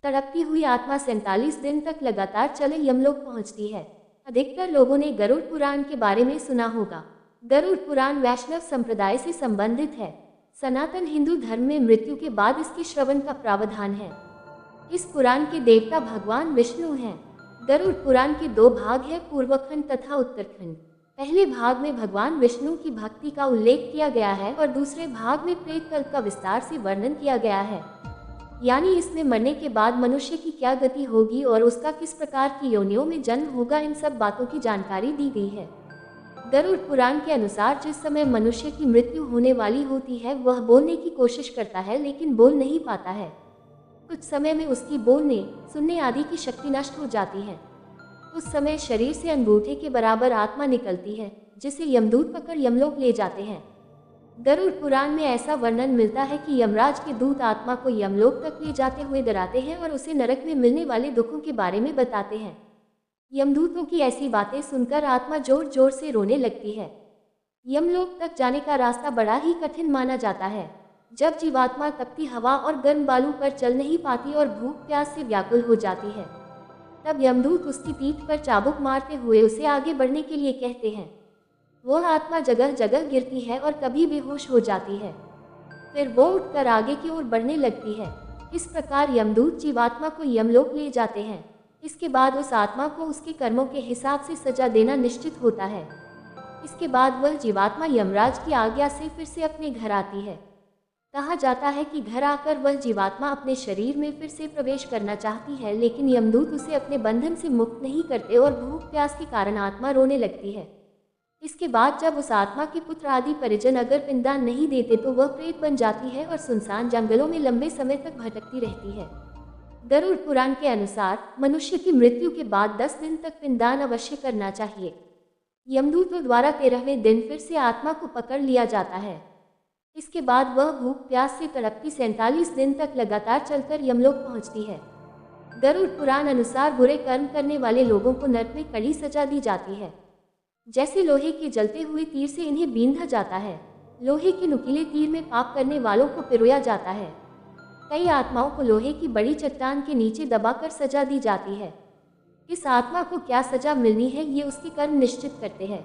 तड़पती हुई आत्मा 47 दिन तक लगातार चले यमलोक पहुंचती है। अधिकतर लोगों ने गरुड़ पुराण के बारे में सुना होगा। गरुड़ पुराण वैष्णव संप्रदाय से संबंधित है। सनातन हिंदू धर्म में मृत्यु के बाद इसके श्रवण का प्रावधान है। इस पुराण के देवता भगवान विष्णु हैं। गरुड़ पुराण के दो भाग हैं, पूर्वखंड तथा उत्तरखंड। पहले भाग में भगवान विष्णु की भक्ति का उल्लेख किया गया है और दूसरे भाग में प्रेत कल्प का विस्तार से वर्णन किया गया है। यानी इसमें मरने के बाद मनुष्य की क्या गति होगी और उसका किस प्रकार की योनियों में जन्म होगा, इन सब बातों की जानकारी दी गई है। गरुड़ पुराण के अनुसार जिस समय मनुष्य की मृत्यु होने वाली होती है वह बोलने की कोशिश करता है लेकिन बोल नहीं पाता है। कुछ समय में उसकी बोलने, सुनने आदि की शक्ति नष्ट हो जाती है। उस समय शरीर से अंगूठे के बराबर आत्मा निकलती है जिसे यमदूत पकड़ यमलोक ले जाते हैं। गरुड़ पुराण में ऐसा वर्णन मिलता है कि यमराज के दूत आत्मा को यमलोक तक ले जाते हुए डराते हैं और उसे नरक में मिलने वाले दुखों के बारे में बताते हैं। यमदूतों की ऐसी बातें सुनकर आत्मा जोर जोर से रोने लगती है। यमलोक तक जाने का रास्ता बड़ा ही कठिन माना जाता है। जब जीवात्मा तपती हवा और गर्म बालू पर चल नहीं पाती और भूख प्यास से व्याकुल हो जाती है, तब यमदूत उसकी पीठ पर चाबुक मारते हुए उसे आगे बढ़ने के लिए कहते हैं। वह आत्मा जगह जगह गिरती है और कभी बेहोश हो जाती है, फिर वो उठकर आगे की ओर बढ़ने लगती है। इस प्रकार यमदूत जीवात्मा को यमलोक ले जाते हैं। इसके बाद उस आत्मा को उसके कर्मों के हिसाब से सजा देना निश्चित होता है। इसके बाद वह जीवात्मा यमराज की आज्ञा से फिर से अपने घर आती है। कहा जाता है कि घर आकर वह जीवात्मा अपने शरीर में फिर से प्रवेश करना चाहती है, लेकिन यमदूत उसे अपने बंधन से मुक्त नहीं करते और भूख प्यास के कारण आत्मा रोने लगती है। इसके बाद जब उस आत्मा के पुत्र आदि परिजन अगर पिंडदान नहीं देते तो वह प्रेत बन जाती है और सुनसान जंगलों में लंबे समय तक भटकती रहती है। गरुड़ पुराण के अनुसार मनुष्य की मृत्यु के बाद 10 दिन तक पिंडदान अवश्य करना चाहिए। यमदूतों द्वारा 13वें दिन फिर से आत्मा को पकड़ लिया जाता है। इसके बाद वह भूख प्यास से तड़पती 47 दिन तक लगातार चलकर यमलोक पहुंचती है। गरुड़ पुराण अनुसार बुरे कर्म करने वाले लोगों को नरक में कड़ी सजा दी जाती है। जैसे लोहे के जलते हुए तीर से इन्हें बींधा जाता है, लोहे के नुकीले तीर में पाप करने वालों को पिरोया जाता है। कई आत्माओं को लोहे की बड़ी चट्टान के नीचे दबाकर सजा दी जाती है। इस आत्मा को क्या सजा मिलनी है ये उसके कर्म निश्चित करते हैं।